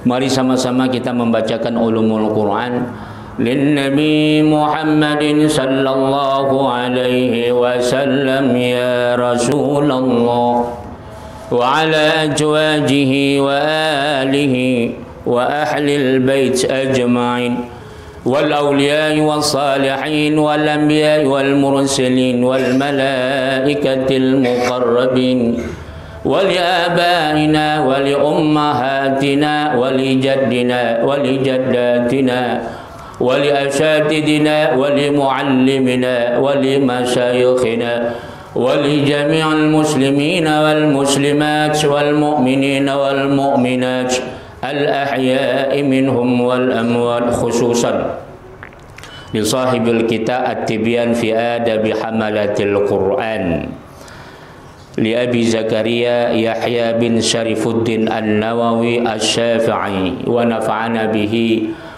Mari sama-sama kita membacakan ulumul Quran. Lin Nabi Muhammadin sallallahu alaihi wasallam ya Rasulullah wa ala azwajihi wa alihi wa ahlil bait ajma'in wal awliya wal salihin wal anbiya wal mursalin wal malaikatil muqarrabin ولآبائنا ولأمهاتنا ولجدنا ولجداتنا ولأساتذتنا ولمعلمنا ولمشايخنا ولجميع المسلمين والمسلمات والمؤمنين والمؤمنات الأحياء منهم والأموات خصوصا لصاحب الكتاب التبيان في آداب حملة القرآن لأبي زكريا يحيى بن شريف الدين النووي الشافعي ونفعنا به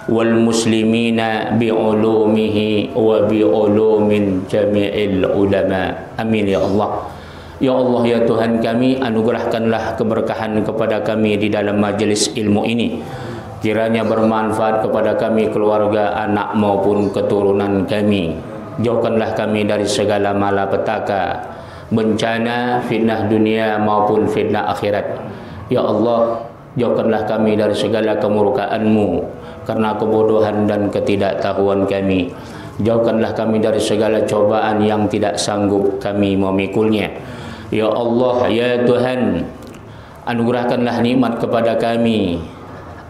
والمسلمين بعلومه وبعلوم جميع العلماء amin ya Allah. Ya Allah ya Tuhan kami, anugerahkanlah keberkahan kepada kami di dalam majelis ilmu ini, kiranya bermanfaat kepada kami, keluarga, anak maupun keturunan kami. Jauhkanlah kami dari segala malapetaka, bencana, fitnah dunia maupun fitnah akhirat. Ya Allah, jauhkanlah kami dari segala kemurkaan-Mu karena kebodohan dan ketidaktahuan kami. Jauhkanlah kami dari segala cobaan yang tidak sanggup kami memikulnya. Ya Allah, ya Tuhan, anugerahkanlah nikmat kepada kami,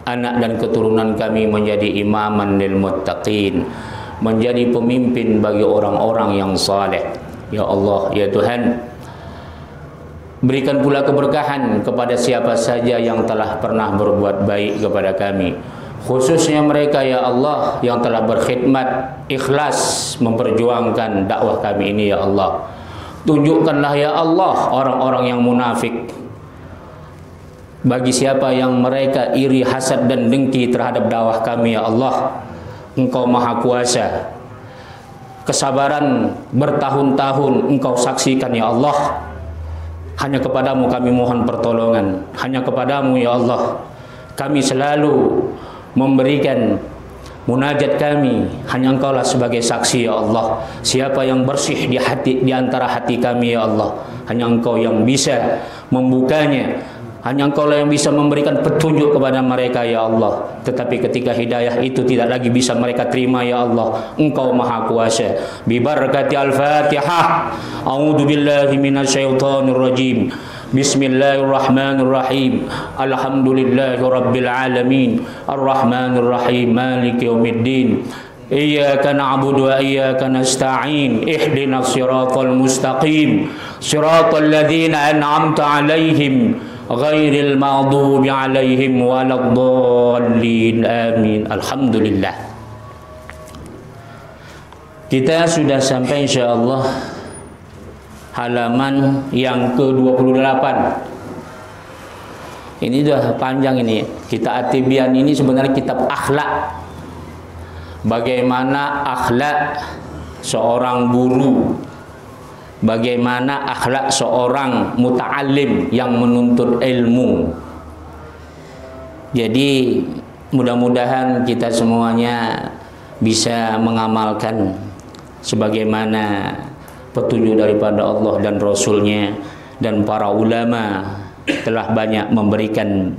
anak dan keturunan kami menjadi imaman lil muttaqin, menjadi pemimpin bagi orang-orang yang saleh. Ya Allah, ya Tuhan, berikan pula keberkahan kepada siapa saja yang telah pernah berbuat baik kepada kami, khususnya mereka ya Allah yang telah berkhidmat ikhlas memperjuangkan dakwah kami ini ya Allah. Tunjukkanlah ya Allah orang-orang yang munafik, bagi siapa yang mereka iri, hasad dan dengki terhadap dakwah kami ya Allah. Engkau Maha Kuasa, kesabaran bertahun-tahun Engkau saksikan ya Allah. Hanya kepadamu kami mohon pertolongan, hanya kepadamu ya Allah kami selalu memberikan munajat kami. Hanya Engkau lah sebagai saksi ya Allah. Siapa yang bersih di hati, di antara hati kami ya Allah, hanya Engkau yang bisa membukanya. Hanya Engkau lah yang bisa memberikan petunjuk kepada mereka ya Allah. Tetapi ketika hidayah itu tidak lagi bisa mereka terima ya Allah, Engkau Maha Kuasa. Bi barakati al-Fatihah. A'udzu billahi minasyaitonir rajim. Bismillahirrahmanirrahim. Alhamdulillahi rabbil alamin. Arrahmanir rahim. Maliki yaumiddin. Iyyaka na'budu wa iyyaka nasta'in. Ihdinas siratal mustaqim. Siratal ladzina an'amta 'alaihim ghairil maghdubi 'alaihim waladdallin. Amin. Alhamdulillah. Kita sudah sampai insyaallah halaman yang ke-28. Ini sudah panjang ini. Kitab At-Tibyan ini sebenarnya kitab akhlak. Bagaimana akhlak seorang guru, bagaimana akhlak seorang muta'alim yang menuntut ilmu. Jadi mudah-mudahan kita semuanya bisa mengamalkan sebagaimana petunjuk daripada Allah dan Rasulnya, dan para ulama telah banyak memberikan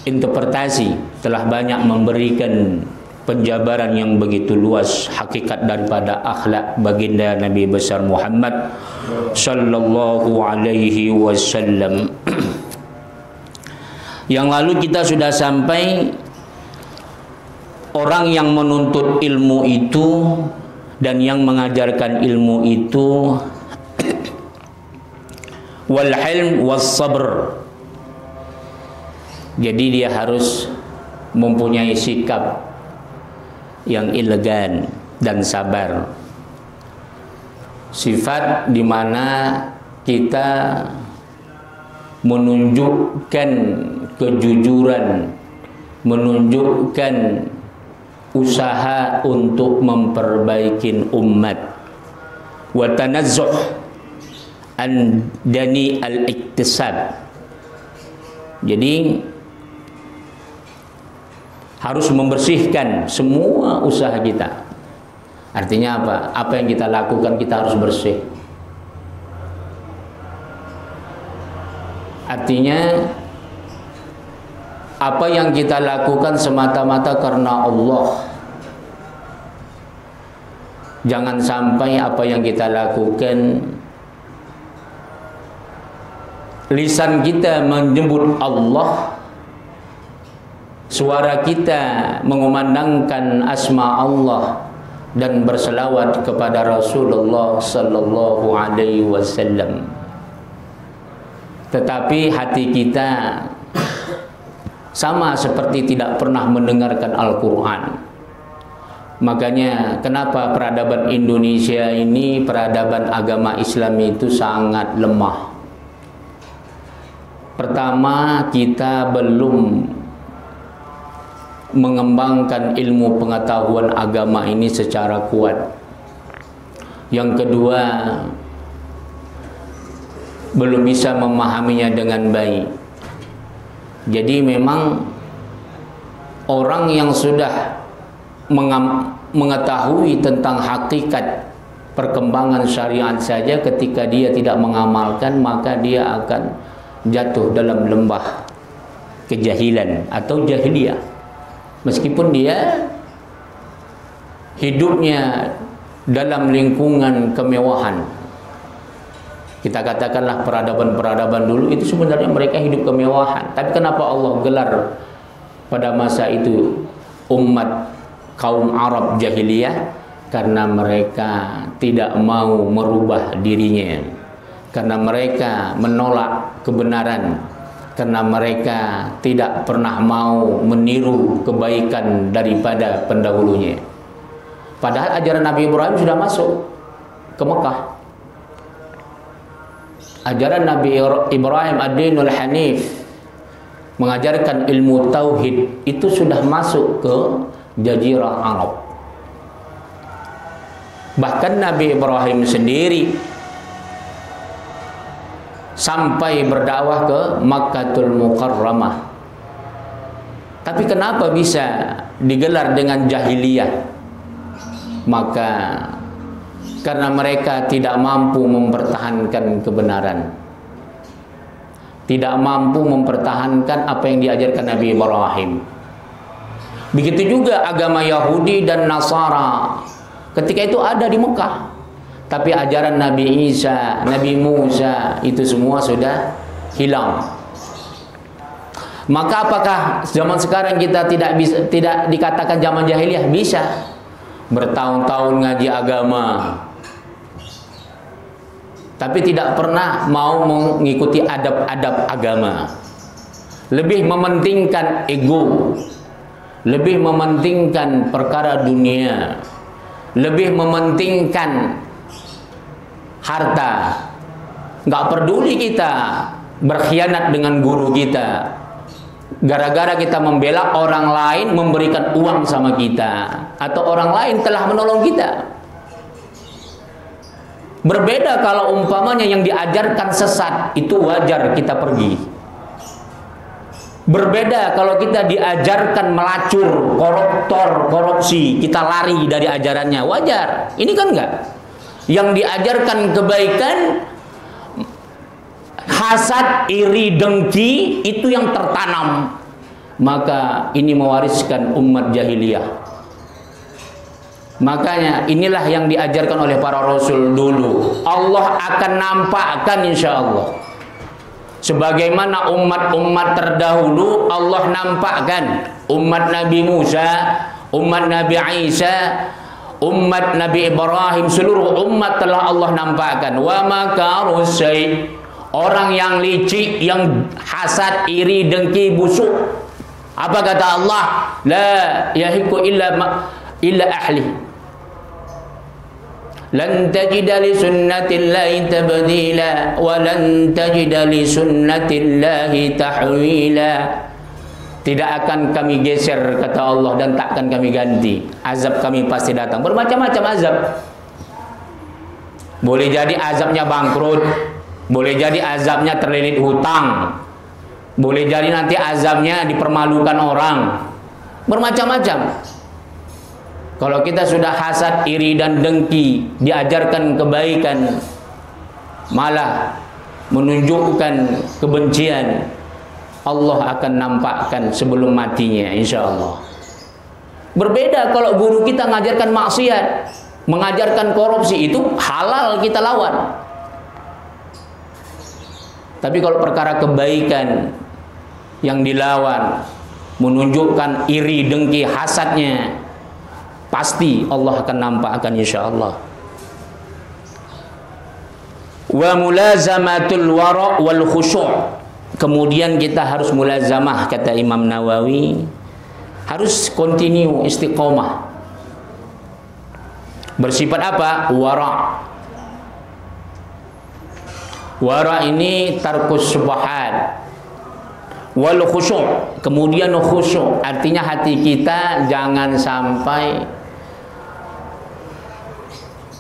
interpretasi, telah banyak memberikan penjabaran yang begitu luas hakikat daripada akhlak baginda Nabi besar Muhammad sallallahu alaihi wasallam. Yang lalu kita sudah sampai orang yang menuntut ilmu itu dan yang mengajarkan ilmu itu wal hilm was sabr. Jadi dia harus mempunyai sikap yang elegan dan sabar. Sifat di mana kita menunjukkan kejujuran, menunjukkan usaha untuk memperbaiki umat. Wa tanazzuh an dani al-iktisab, Jadi harus membersihkan semua usaha kita. Artinya apa? Apa yang kita lakukan kita harus bersih. Artinya apa yang kita lakukan semata-mata karena Allah. Jangan sampai apa yang kita lakukan, lisan kita menyebut Allah, suara kita mengumandangkan asma Allah dan berselawat kepada Rasulullah sallallahu alaihi wasallam, tetapi hati kita sama seperti tidak pernah mendengarkan Al-Quran. Makanya kenapa peradaban Indonesia ini, peradaban agama Islam itu sangat lemah. Pertama, kita belum mengembangkan ilmu pengetahuan agama ini secara kuat. Yang kedua, belum bisa memahaminya dengan baik. Jadi memang orang yang sudah mengetahui tentang hakikat perkembangan syariat saja, ketika dia tidak mengamalkan, maka dia akan jatuh dalam lembah kejahilan atau jahiliyah. Meskipun dia hidupnya dalam lingkungan kemewahan. Kita katakanlah peradaban-peradaban dulu itu sebenarnya mereka hidup kemewahan. Tapi kenapa Allah gelar pada masa itu umat kaum Arab jahiliyah? Karena mereka tidak mau merubah dirinya, karena mereka menolak kebenaran, karena mereka tidak pernah mau meniru kebaikan daripada pendahulunya. Padahal ajaran Nabi Ibrahim sudah masuk ke Mekah. Ajaran Nabi Ibrahim ad-dinul hanif, mengajarkan ilmu tauhid, itu sudah masuk ke Jazirah Arab. Bahkan Nabi Ibrahim sendiri sampai berdakwah ke Makkatul Mukarramah. Tapi kenapa bisa digelar dengan jahiliyah? Maka karena mereka tidak mampu mempertahankan kebenaran, tidak mampu mempertahankan apa yang diajarkan Nabi Ibrahim. Begitu juga agama Yahudi dan Nasara ketika itu ada di Mekah, tapi ajaran Nabi Isa, Nabi Musa itu semua sudah hilang. Maka apakah zaman sekarang kita tidak dikatakan zaman jahiliyah? Bisa. Bertahun-tahun ngaji agama, tapi tidak pernah mau mengikuti adab-adab agama. Lebih mementingkan ego, lebih mementingkan perkara dunia, lebih mementingkan harta. Nggak peduli kita berkhianat dengan guru kita, gara-gara kita membela orang lain memberikan uang sama kita, atau orang lain telah menolong kita. Berbeda kalau umpamanya yang diajarkan sesat, itu wajar kita pergi. Berbeda kalau kita diajarkan melacur, koruptor, korupsi, kita lari dari ajarannya, wajar. Ini kan enggak. Yang diajarkan kebaikan, hasad, iri, dengki, itu yang tertanam. Maka ini mewariskan umat jahiliyah. Makanya inilah yang diajarkan oleh para rasul dulu. Allah akan nampakkan insya Allah. Sebagaimana umat-umat terdahulu Allah nampakkan. Umat Nabi Musa, umat Nabi Isa, umat Nabi Ibrahim, seluruh umat telah Allah nampakkan. Wa makaru syai', orang yang licik, yang hasad, iri, dengki, busuk. Apa kata Allah? La yahiku illa ahli. Lan tajida li sunnatillahi tabdila wa lan tajida li sunnatillahi tahwila. Tidak akan kami geser, kata Allah, dan takkan kami ganti. Azab kami pasti datang. Bermacam-macam azab. Boleh jadi azabnya bangkrut, boleh jadi azabnya terlilit hutang, Boleh jadi nanti azabnya dipermalukan orang, bermacam-macam. Kalau kita sudah hasad, iri dan dengki, diajarkan kebaikan, malah menunjukkan kebencian, Allah akan nampakkan sebelum matinya, insya Allah. Berbeda kalau guru kita mengajarkan maksiat, mengajarkan korupsi, itu halal kita lawan. Tapi kalau perkara kebaikan yang dilawan, menunjukkan iri, dengki, hasadnya, pasti Allah akan nampakkan insya Allah. Wa mulazamatul wara' wal khusyu'. Kemudian kita harus mulazamah, kata Imam Nawawi, harus continue, istiqomah. Bersifat apa? Wara'. Wara' ini tarkus syubhat wal khusyu'. Kemudian khusyu', artinya hati kita jangan sampai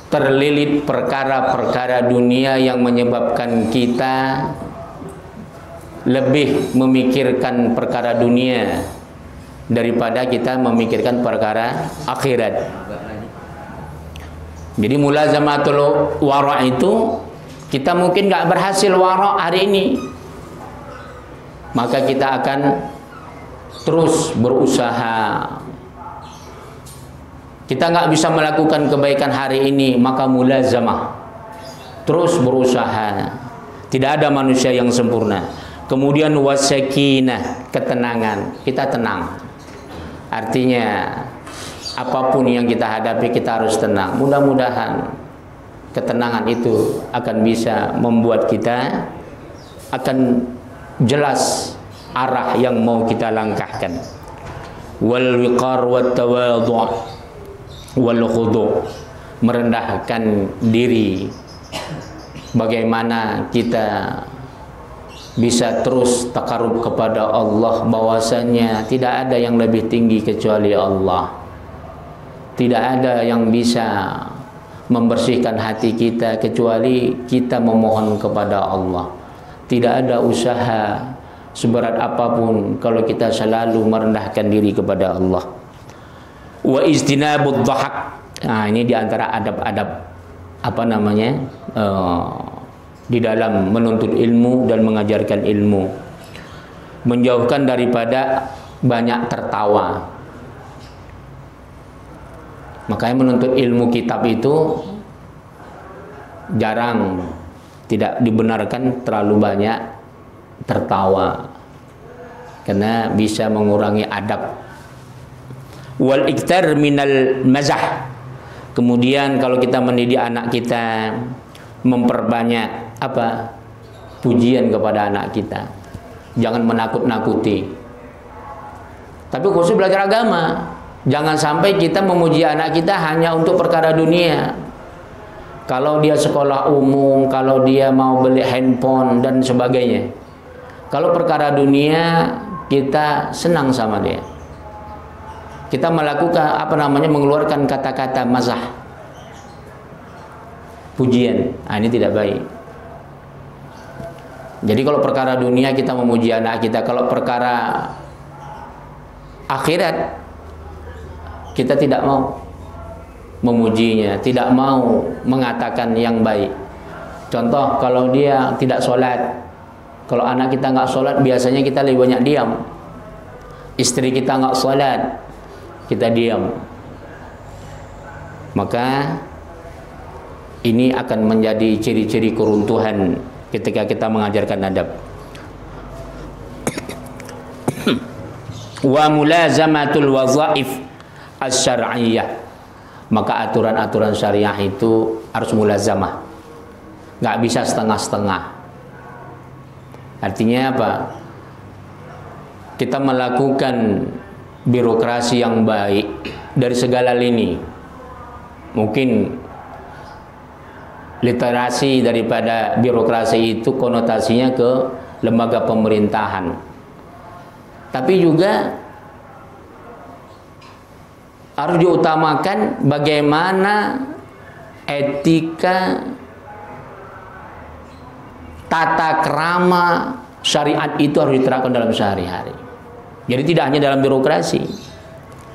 terlilit perkara-perkara dunia yang menyebabkan kita lebih memikirkan perkara dunia daripada kita memikirkan perkara akhirat. Jadi mulazamatul wara' itu, kita mungkin nggak berhasil wara' hari ini, maka kita akan terus berusaha. Kita nggak bisa melakukan kebaikan hari ini, maka mulazamah, terus berusaha. Tidak ada manusia yang sempurna. Kemudian wasakinah, ketenangan, kita tenang. Artinya apapun yang kita hadapi kita harus tenang. Mudah-mudahan ketenangan itu akan bisa membuat kita akan jelas arah yang mau kita langkahkan. Wal wiqar wat tawadhu' wal khudu', merendahkan diri. Bagaimana kita bisa terus takarub kepada Allah, bahwasanya tidak ada yang lebih tinggi kecuali Allah. Tidak ada yang bisa membersihkan hati kita kecuali kita memohon kepada Allah. Tidak ada usaha seberat apapun kalau kita selalu merendahkan diri kepada Allah. Wa istinabud dhahak. Nah, ini diantara adab-adab di dalam menuntut ilmu dan mengajarkan ilmu. Menjauhkan daripada banyak tertawa. Makanya menuntut ilmu kitab itu jarang, tidak dibenarkan terlalu banyak tertawa, karena bisa mengurangi adab. Wal iktar minal mazah. Kemudian kalau kita mendidik anak kita, memperbanyak pujian kepada anak kita. Jangan menakut-nakuti. Tapi khusus belajar agama, jangan sampai kita memuji anak kita hanya untuk perkara dunia. Kalau dia sekolah umum, kalau dia mau beli handphone dan sebagainya. Kalau perkara dunia, kita senang sama dia. Kita melakukan mengeluarkan kata-kata mazah, pujian. Nah, ini tidak baik. Jadi kalau perkara dunia kita memuji anak kita, kalau perkara akhirat kita tidak mau memujinya, tidak mau mengatakan yang baik. Contoh, kalau dia tidak sholat, kalau anak kita nggak sholat, biasanya kita lebih banyak diam. Istri kita nggak sholat, kita diam. Maka ini akan menjadi ciri-ciri keruntuhan ketika kita mengajarkan adab. Wa mulazamatul wazaif asy-syar'iyyah. Maka aturan-aturan syariah itu harus mulazamah. Nggak bisa setengah-setengah. Artinya apa? Kita melakukan birokrasi yang baik dari segala lini. Mungkin literasi daripada birokrasi itu konotasinya ke lembaga pemerintahan. Tapi juga harus diutamakan bagaimana etika, tata krama, syariat itu harus diterapkan dalam sehari-hari. Jadi tidak hanya dalam birokrasi,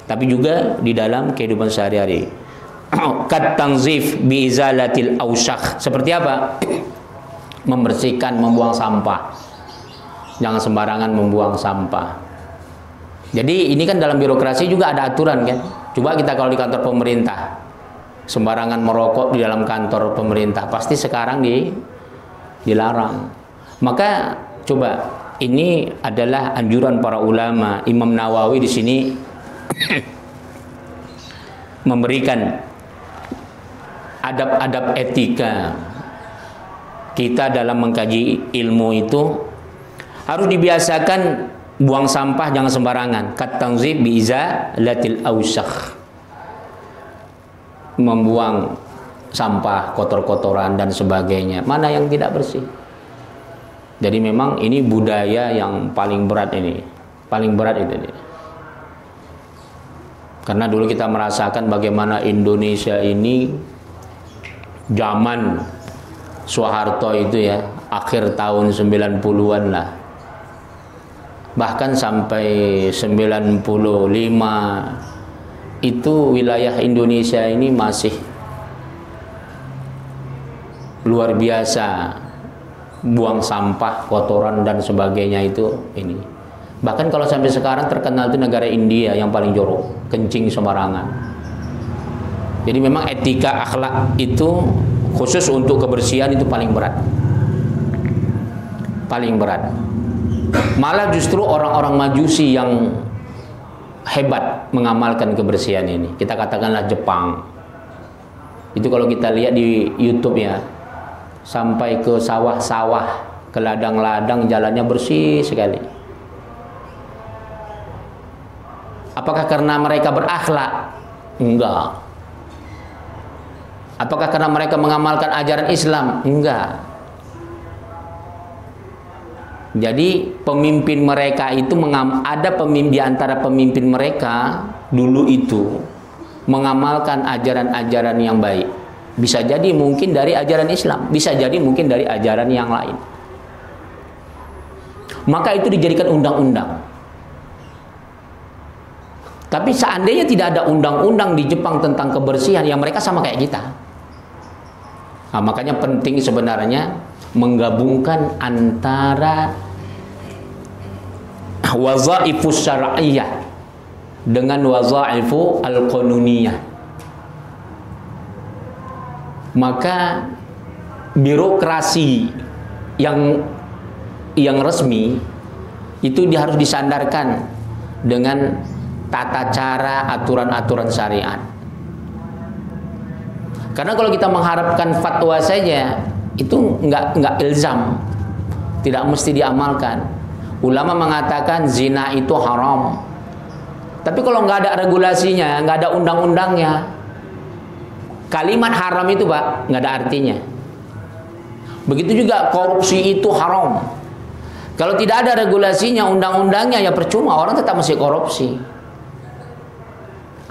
tapi juga di dalam kehidupan sehari-hari. Kat tanzif bi izalatil awsakh. Seperti apa? Membersihkan, membuang sampah. Jangan sembarangan membuang sampah. Jadi ini kan dalam birokrasi juga ada aturan kan. Coba kita kalau di kantor pemerintah, sembarangan merokok di dalam kantor pemerintah, pasti sekarang dilarang. Maka coba, ini adalah anjuran para ulama. Imam Nawawi di sini memberikan adab-adab etika kita dalam mengkaji ilmu itu. Harus dibiasakan buang sampah jangan sembarangan. Kat tanzib bi izalatil awsakh. Membuang sampah, kotor-kotoran dan sebagainya. Mana yang tidak bersih? Jadi memang ini budaya yang paling berat ini. Paling berat itu nih. Karena dulu kita merasakan bagaimana Indonesia ini zaman Soeharto itu ya, akhir tahun 90-an lah. Bahkan sampai 95 itu wilayah Indonesia ini masih luar biasa, buang sampah, kotoran dan sebagainya itu ini. Bahkan kalau sampai sekarang terkenal itu negara India yang paling jorok, kencing sembarangan. Jadi memang etika akhlak itu khusus untuk kebersihan itu paling berat. Paling berat. Malah justru orang-orang Majusi yang hebat mengamalkan kebersihan ini. Kita katakanlah Jepang. Itu kalau kita lihat di YouTube ya, sampai ke sawah-sawah, ke ladang-ladang, jalannya bersih sekali. Apakah karena mereka berakhlak? Enggak. Apakah karena mereka mengamalkan ajaran Islam? Enggak. Jadi pemimpin mereka itu ada pemimpin di antara pemimpin mereka dulu itu mengamalkan ajaran-ajaran yang baik. Bisa jadi mungkin dari ajaran Islam, bisa jadi mungkin dari ajaran yang lain. Maka itu dijadikan undang-undang. Tapi seandainya tidak ada undang-undang di Jepang tentang kebersihan, yang mereka sama kayak kita. Nah, makanya penting sebenarnya menggabungkan antara wazaifus syar'iyyah dengan wazaifu al-qanuniyah. Maka birokrasi yang resmi itu harus disandarkan dengan tata cara aturan-aturan syariat. Karena kalau kita mengharapkan fatwa saja itu nggak ilzam, tidak mesti diamalkan. Ulama mengatakan zina itu haram, tapi kalau nggak ada regulasinya, nggak ada undang-undangnya, kalimat haram itu Pak nggak ada artinya. Begitu juga korupsi itu haram. Kalau tidak ada regulasinya, undang-undangnya, ya percuma, orang tetap masih korupsi.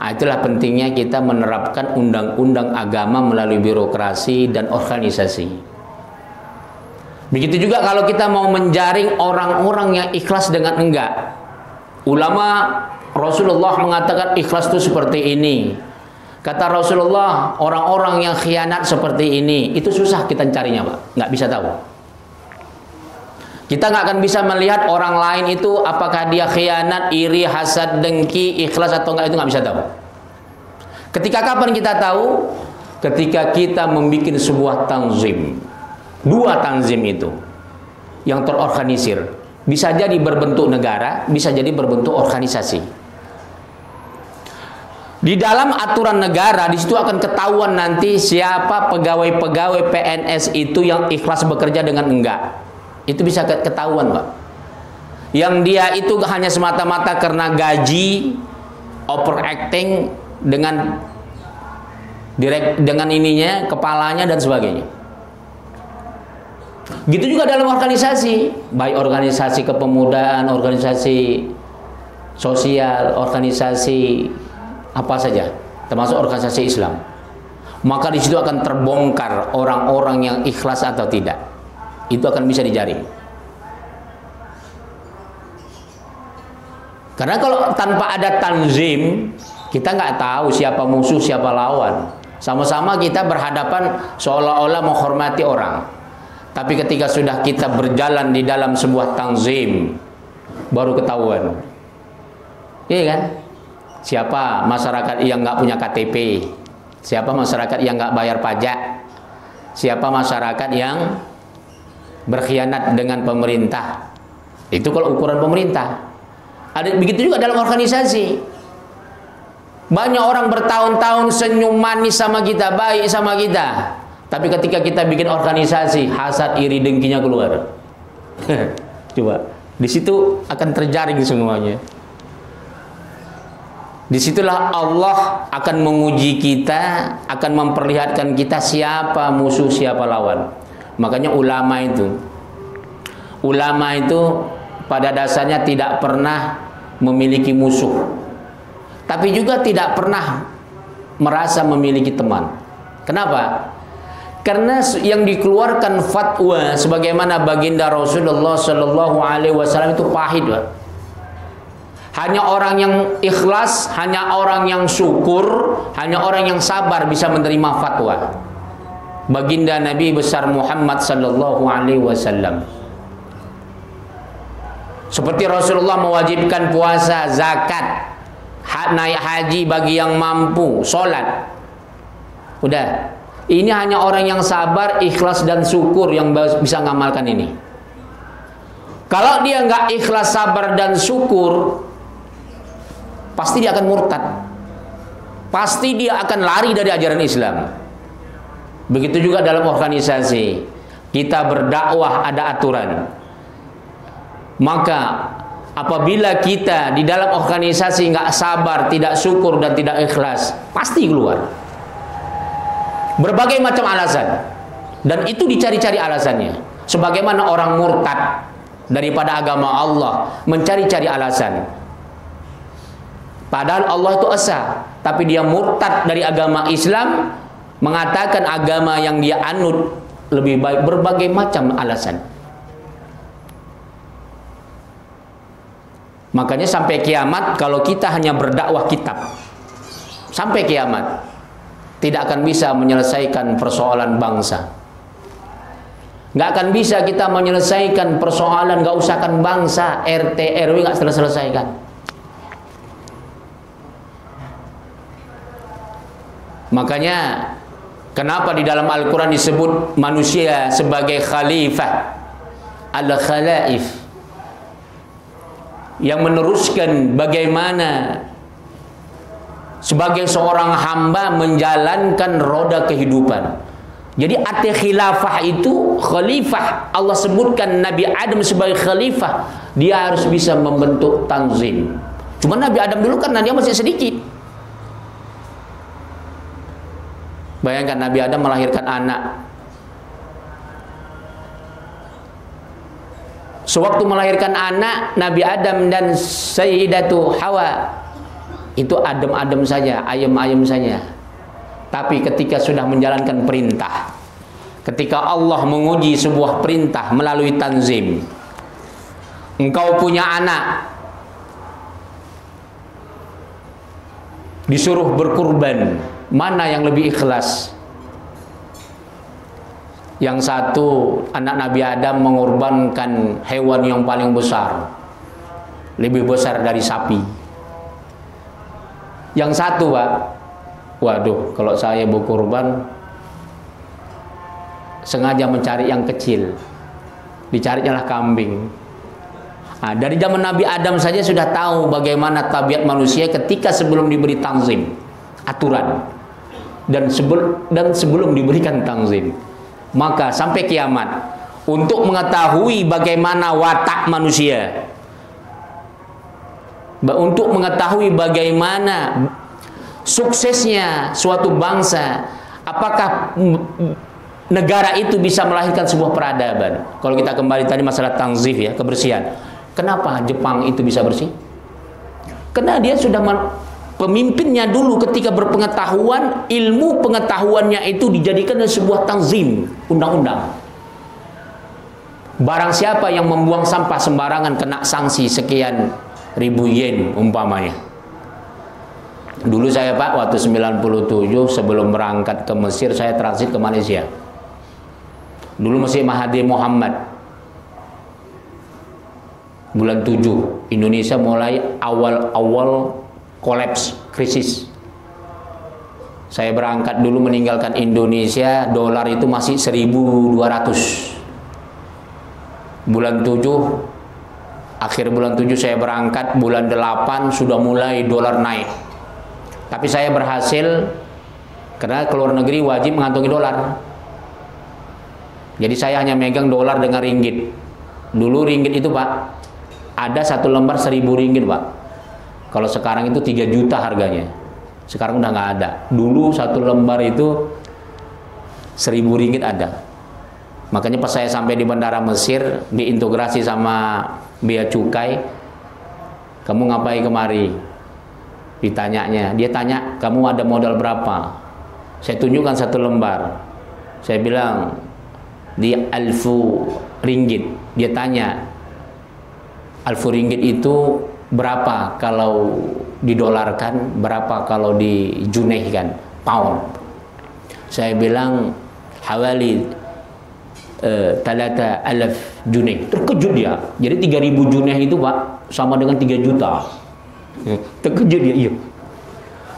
Nah, itulah pentingnya kita menerapkan undang-undang agama melalui birokrasi dan organisasi. Begitu juga kalau kita mau menjaring orang-orang yang ikhlas dengan enggak. Ulama Rasulullah mengatakan ikhlas itu seperti ini. Kata Rasulullah, orang-orang yang khianat seperti ini, itu susah kita carinya Pak, nggak bisa tahu. Kita nggak akan bisa melihat orang lain itu apakah dia khianat, iri, hasad, dengki, ikhlas atau enggak, itu nggak bisa tahu. Ketika kapan kita tahu? Ketika kita membuat sebuah tanzim. Dua tanzim itu yang terorganisir. Bisa jadi berbentuk negara, bisa jadi berbentuk organisasi. Di dalam aturan negara, di situ akan ketahuan nanti siapa pegawai-pegawai PNS itu yang ikhlas bekerja dengan enggak. Itu bisa ketahuan Pak. Yang dia itu hanya semata-mata karena gaji, overacting dengan ininya, kepalanya dan sebagainya. Gitu juga dalam organisasi, baik organisasi kepemudaan, organisasi sosial, organisasi apa saja, termasuk organisasi Islam. Maka di situ akan terbongkar orang-orang yang ikhlas atau tidak. Itu akan bisa dijaring. Karena kalau tanpa ada tanzim, kita nggak tahu siapa musuh, siapa lawan. Sama-sama kita berhadapan seolah-olah menghormati orang. Tapi ketika sudah kita berjalan di dalam sebuah tanzim, baru ketahuan. Iya kan? Siapa masyarakat yang nggak punya KTP? Siapa masyarakat yang nggak bayar pajak? Siapa masyarakat yang berkhianat dengan pemerintah? Itu kalau ukuran pemerintah. Ada begitu juga dalam organisasi. Banyak orang bertahun-tahun senyum manis sama kita, baik sama kita. Tapi ketika kita bikin organisasi, hasad, iri, dengkinya keluar. Coba, di situ akan terjaring semuanya. Disitulah Allah akan menguji kita, akan memperlihatkan kita siapa musuh, siapa lawan. Makanya ulama itu pada dasarnya tidak pernah memiliki musuh, tapi juga tidak pernah merasa memiliki teman. Kenapa? Karena yang dikeluarkan fatwa sebagaimana baginda Rasulullah Shallallahu Alaihi Wasallam itu pahit, Pak. Hanya orang yang ikhlas, hanya orang yang syukur, hanya orang yang sabar bisa menerima fatwa baginda Nabi besar Muhammad Sallallahu Alaihi Wasallam. Seperti Rasulullah mewajibkan puasa, zakat, naik haji bagi yang mampu, sholat. Udah, ini hanya orang yang sabar, ikhlas dan syukur yang bisa ngamalkan ini. Kalau dia nggak ikhlas, sabar dan syukur, pasti dia akan murtad. Pasti dia akan lari dari ajaran Islam. Begitu juga dalam organisasi. Kita berdakwah ada aturan. Maka apabila kita di dalam organisasi nggak sabar, tidak syukur dan tidak ikhlas, pasti keluar. Berbagai macam alasan. Dan itu dicari-cari alasannya. Sebagaimana orang murtad daripada agama Allah, mencari-cari alasan. Padahal Allah itu esa, tapi dia murtad dari agama Islam, mengatakan agama yang dia anut lebih baik, berbagai macam alasan. Makanya sampai kiamat kalau kita hanya berdakwah kitab, sampai kiamat tidak akan bisa menyelesaikan persoalan bangsa. Nggak akan bisa kita menyelesaikan persoalan, nggak usahkan bangsa, RT, RW nggak selesaikan. Makanya kenapa di dalam Al-Quran disebut manusia sebagai khalifah, al-khalaif, yang meneruskan bagaimana sebagai seorang hamba menjalankan roda kehidupan. Jadi arti khilafah itu khalifah. Allah sebutkan Nabi Adam sebagai khalifah. Dia harus bisa membentuk tanzim. Cuma Nabi Adam dulu kan dia masih sedikit. Bayangkan Nabi Adam melahirkan anak. Sewaktu melahirkan anak, Nabi Adam dan Sayyidatu Hawa itu adem-adem saja, ayem-ayem saja. Tapi ketika sudah menjalankan perintah, ketika Allah menguji sebuah perintah melalui tanzim, engkau punya anak, disuruh berkurban, mana yang lebih ikhlas? Yang satu, anak Nabi Adam mengorbankan hewan yang paling besar, lebih besar dari sapi. Yang satu, Pak, waduh, kalau saya berkorban sengaja mencari yang kecil, dicarinya lah kambing. Nah, dari zaman Nabi Adam saja sudah tahu bagaimana tabiat manusia ketika sebelum diberi tanzim, aturan, dan sebelum diberikan tanzim. Maka sampai kiamat, untuk mengetahui bagaimana watak manusia, untuk mengetahui bagaimana suksesnya suatu bangsa, apakah negara itu bisa melahirkan sebuah peradaban. Kalau kita kembali tadi masalah tanzif ya, kebersihan. Kenapa Jepang itu bisa bersih? Karena dia sudah pemimpinnya dulu ketika berpengetahuan, ilmu pengetahuannya itu dijadikan sebuah tanzim, undang-undang. Barang siapa yang membuang sampah sembarangan kena sanksi sekian ribu yen umpamanya. Dulu saya Pak, waktu 97 sebelum berangkat ke Mesir, saya transit ke Malaysia. Dulu masih Mahathir Mohamad. Bulan 7, Indonesia mulai awal-awal kolaps, krisis. Saya berangkat dulu meninggalkan Indonesia, dolar itu masih 1.200. Bulan 7, akhir bulan 7 saya berangkat, bulan 8 sudah mulai dolar naik. Tapi saya berhasil, karena keluar negeri wajib mengantongi dolar. Jadi saya hanya megang dolar dengan ringgit. Dulu ringgit itu Pak, ada satu lembar 1.000 ringgit Pak. Kalau sekarang itu 3 juta harganya. Sekarang udah nggak ada. Dulu satu lembar itu 1.000 ringgit ada. Makanya pas saya sampai di bandara Mesir, diintegrasi sama bea cukai, kamu ngapain kemari? Ditanyanya, dia tanya, kamu ada modal berapa? Saya tunjukkan satu lembar. Saya bilang, di 1.000 ringgit. Dia tanya, 1.000 ringgit itu berapa kalau didolarkan, berapa kalau dijunehkan, pound? Saya bilang, hawali 3,000 juneh. Terkejut dia. Jadi 3.000 juneh itu Pak sama dengan 3 juta. Terkejut dia, iya.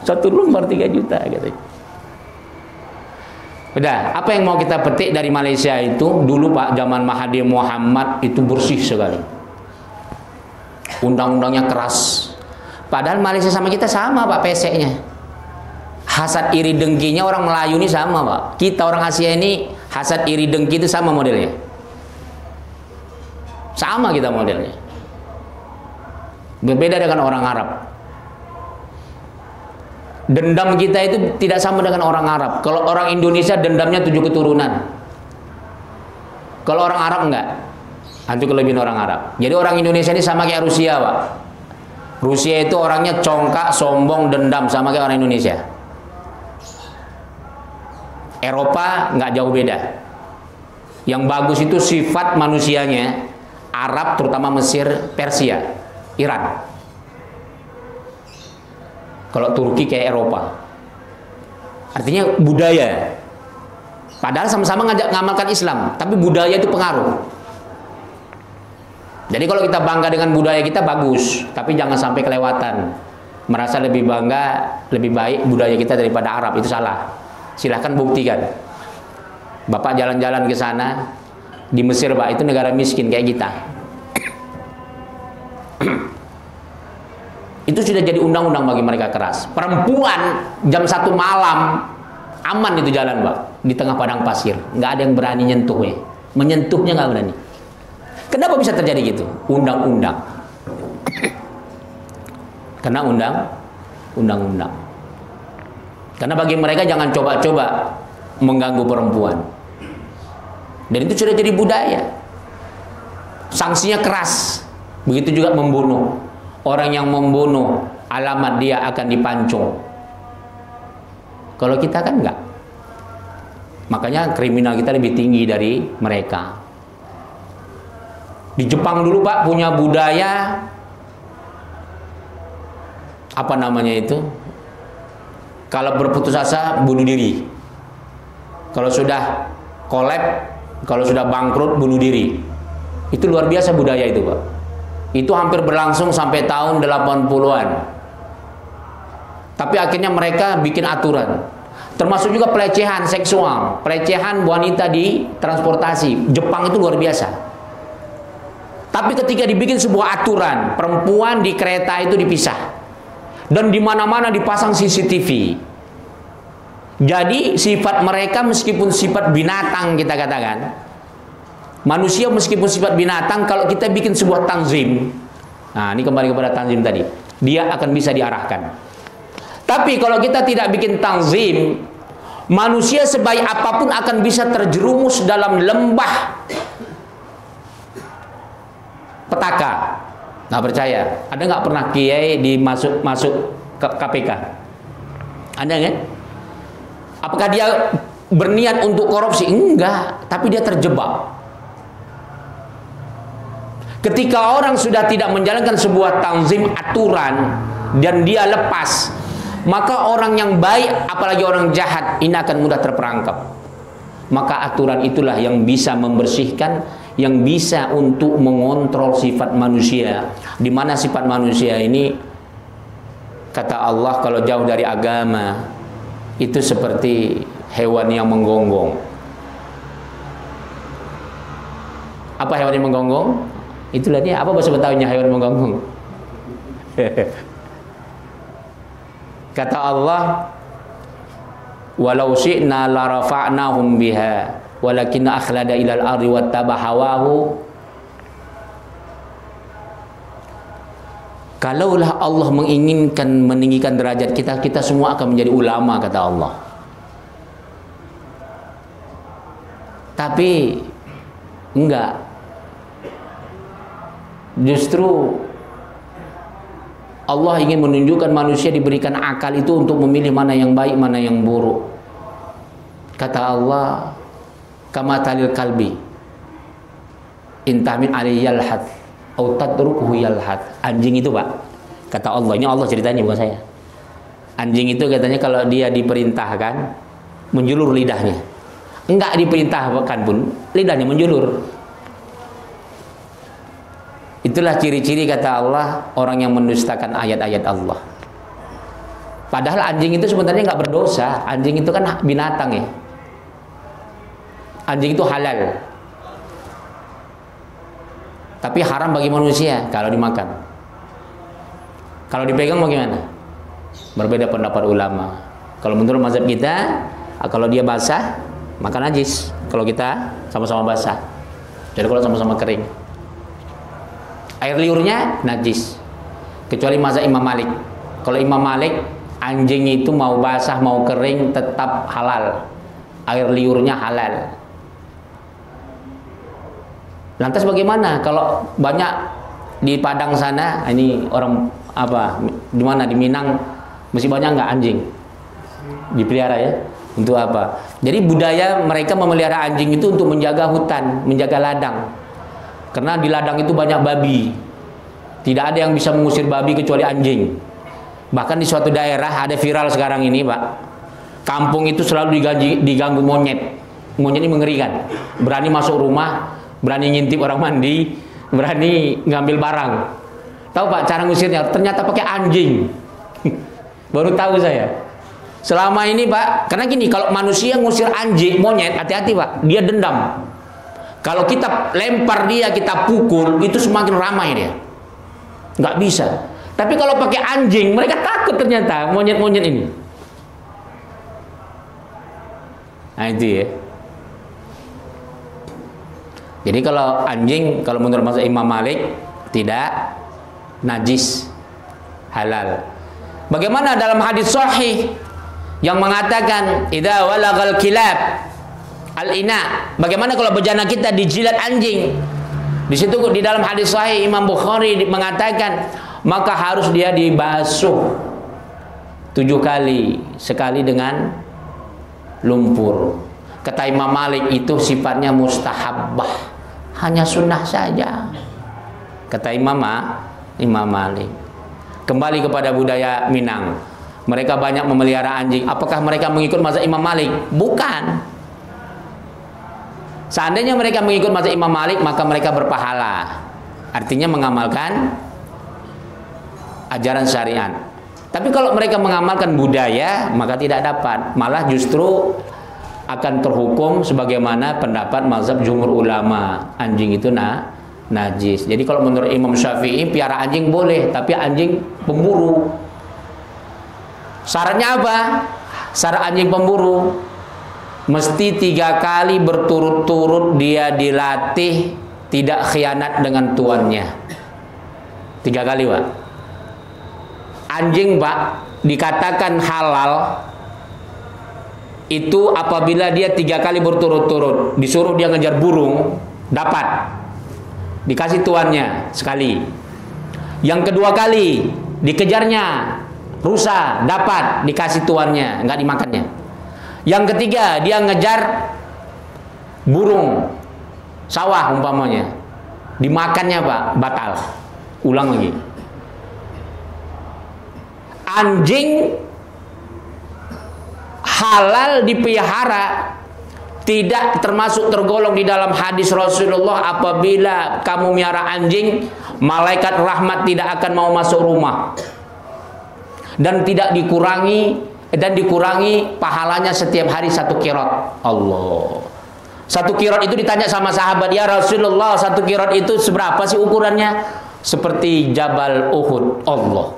Satu lembar 3 juta katanya. Udah, apa yang mau kita petik dari Malaysia itu? Dulu Pak, zaman Mahathir Mohamad itu bersih sekali. Undang-undangnya keras. Padahal Malaysia sama kita sama Pak peseknya. Hasad iri dengkinya orang Melayu ini sama Pak. Kita orang Asia ini hasad iri dengki itu sama modelnya. Sama kita modelnya. Berbeda dengan orang Arab. Dendam kita itu tidak sama dengan orang Arab. Kalau orang Indonesia dendamnya 7 keturunan. Kalau orang Arab enggak. Itu kelebihan orang Arab. Jadi orang Indonesia ini sama kayak Rusia Pak. Rusia itu orangnya congkak, sombong, dendam, sama kayak orang Indonesia. Eropa nggak jauh beda. Yang bagus itu sifat manusianya. Arab, terutama Mesir, Persia, Iran. Kalau Turki kayak Eropa. Artinya budaya. Padahal sama-sama ngamalkan Islam, tapi budaya itu pengaruh. Jadi kalau kita bangga dengan budaya kita bagus, tapi jangan sampai kelewatan. Merasa lebih bangga, lebih baik budaya kita daripada Arab, itu salah. Silahkan buktikan. Bapak jalan-jalan ke sana, di Mesir Pak, itu negara miskin kayak kita. Itu sudah jadi undang-undang bagi mereka keras. Perempuan jam 1 malam aman itu jalan Pak, di tengah padang pasir, nggak ada yang berani nyentuhnya. Menyentuhnya nggak berani. Kenapa bisa terjadi gitu? Undang-undang. Karena undang-undang. Karena bagi mereka jangan coba-coba mengganggu perempuan. Dan itu sudah jadi budaya. Sanksinya keras. Begitu juga membunuh. Orang yang membunuh, alamat dia akan dipancung. Kalau kita kan enggak. Makanya kriminal kita lebih tinggi dari mereka. Di Jepang dulu Pak punya budaya apa namanya itu? Kalau berputus asa bunuh diri. Kalau sudah kolab, kalau sudah bangkrut bunuh diri. Itu luar biasa budaya itu Pak. Itu hampir berlangsung sampai tahun 80-an. Tapi akhirnya mereka bikin aturan. Termasuk juga pelecehan seksual, pelecehan wanita di transportasi. Jepang itu luar biasa. Tapi ketika dibikin sebuah aturan, perempuan di kereta itu dipisah. Dan di mana-mana dipasang CCTV. Jadi sifat mereka meskipun sifat binatang kita katakan, manusia meskipun sifat binatang, kalau kita bikin sebuah tanzim, nah ini kembali kepada tanzim tadi, dia akan bisa diarahkan. Tapi kalau kita tidak bikin tanzim, manusia sebaik apapun akan bisa terjerumus dalam lembah petaka. Nggak percaya? Ada nggak pernah kiai masuk ke KPK? Ada nggak? Apakah dia berniat untuk korupsi? Enggak, tapi dia terjebak. Ketika orang sudah tidak menjalankan sebuah tanzim, aturan, dan dia lepas, maka orang yang baik, apalagi orang jahat, ini akan mudah terperangkap. Maka aturan itulah yang bisa membersihkan, yang bisa untuk mengontrol sifat manusia. Di mana sifat manusia ini, kata Allah, kalau jauh dari agama, itu seperti hewan yang menggonggong. Apa hewan yang menggonggong? Itulah dia. Apa bahasa Betawinya hewan menggonggong? Kata Allah, walau syi'na la rafa'nahum biha walakin akhlada ilal ardi wattaba hawahu. Kalaulah Allah menginginkan meninggikan derajat kita, kita semua akan menjadi ulama, kata Allah. Tapi enggak. Justru Allah ingin menunjukkan manusia diberikan akal itu untuk memilih mana yang baik, mana yang buruk. Kata Allah, kama talil kalbi intamin alaihi yalhad au tadrukuhu yalhad. Anjing itu, Pak, kata Allah, ini Allah ceritanya, bukan saya. Anjing itu katanya kalau dia diperintahkan menjulur lidahnya, enggak diperintahkan pun lidahnya menjulur. Itulah ciri-ciri, kata Allah, orang yang mendustakan ayat-ayat Allah. Padahal anjing itu sebenarnya nggak berdosa. Anjing itu kan binatang ya. Anjing itu halal. Tapi haram bagi manusia kalau dimakan. Kalau dipegang bagaimana? Berbeda pendapat ulama. Kalau menurut mazhab kita, kalau dia basah, maka najis. Kalau kita sama-sama basah. Jadi kalau sama-sama kering, air liurnya najis, kecuali mazhab Imam Malik. Kalau Imam Malik, anjing itu mau basah mau kering tetap halal, air liurnya halal. Lantas bagaimana kalau banyak di Padang sana, ini orang apa, di mana, di Minang, masih banyak nggak anjing dipelihara ya? Untuk apa? Jadi budaya mereka memelihara anjing itu untuk menjaga hutan, menjaga ladang. Karena di ladang itu banyak babi. Tidak ada yang bisa mengusir babi kecuali anjing. Bahkan di suatu daerah ada viral sekarang ini, Pak. Kampung itu selalu diganggu monyet. Monyet ini mengerikan. Berani masuk rumah, berani ngintip orang mandi, berani ngambil barang. Tahu, Pak, cara ngusirnya? Ternyata pakai anjing. Baru tahu saya. Selama ini, Pak, karena gini, kalau manusia ngusir anjing, monyet, hati-hati, Pak. Dia dendam. Kalau kita lempar dia, kita pukul, itu semakin ramai dia. Nggak bisa. Tapi kalau pakai anjing, mereka takut ternyata monyet-monyet ini. Nah itu ya. Jadi kalau anjing, kalau menurut mazhab Imam Malik, tidak najis, halal. Bagaimana dalam hadis sahih yang mengatakan idza walagal kilab al-ina, bagaimana kalau bejana kita dijilat anjing? Di situ di dalam hadis sahih Imam Bukhari mengatakan maka harus dia dibasuh 7 kali, sekali dengan lumpur. Kata Imam Malik itu sifatnya mustahabbah, hanya sunnah saja. Kata Imam Malik. Kembali kepada budaya Minang, mereka banyak memelihara anjing. Apakah mereka mengikut mazhab Imam Malik? Bukan. Seandainya mereka mengikut mazhab Imam Malik, maka mereka berpahala. Artinya mengamalkan ajaran syariat. Tapi kalau mereka mengamalkan budaya, maka tidak dapat. Malah justru akan terhukum sebagaimana pendapat mazhab jumhur ulama. Anjing itu najis. Jadi kalau menurut Imam Syafi'i, piara anjing boleh, tapi anjing pemburu. Syaratnya apa? Syarat anjing pemburu mesti 3 kali berturut-turut dia dilatih tidak khianat dengan tuannya. 3 kali, Pak. Anjing, Pak, dikatakan halal itu apabila dia 3 kali berturut-turut disuruh dia ngejar burung, dapat, dikasih tuannya sekali. Yang kedua kali dikejarnya rusa, dapat, dikasih tuannya, nggak dimakannya. Yang ketiga dia ngejar burung sawah umpamanya, Dimakannya Pak, batal. Ulang lagi. Anjing halal dipelihara, tidak termasuk tergolong di dalam hadis Rasulullah, apabila kamu miara anjing, malaikat rahmat tidak akan mau masuk rumah. Dan tidak dikurangi pahalanya setiap hari 1 qirot. Allah. 1 qirot itu ditanya sama sahabat, ya Rasulullah, 1 qirot itu seberapa sih ukurannya? Seperti Jabal Uhud. Allah.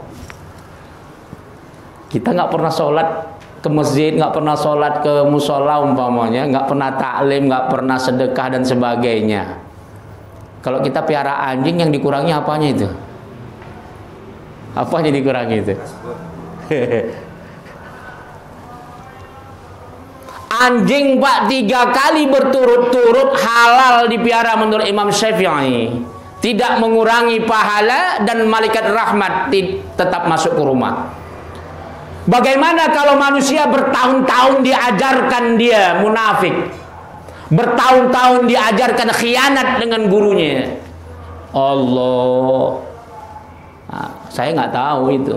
Kita nggak pernah sholat ke masjid, nggak pernah sholat ke musola umpamanya, nggak pernah taklim, nggak pernah sedekah dan sebagainya. Kalau kita piara anjing, yang dikurangi apanya itu? Apanya dikurangi itu? Anjing Pak 3 kali berturut-turut halal dipiara menurut Imam Syafi'i, tidak mengurangi pahala dan malaikat rahmat tetap masuk ke rumah. Bagaimana kalau manusia bertahun-tahun diajarkan dia munafik, bertahun-tahun diajarkan khianat dengan gurunya? Allah, nah, saya nggak tahu itu.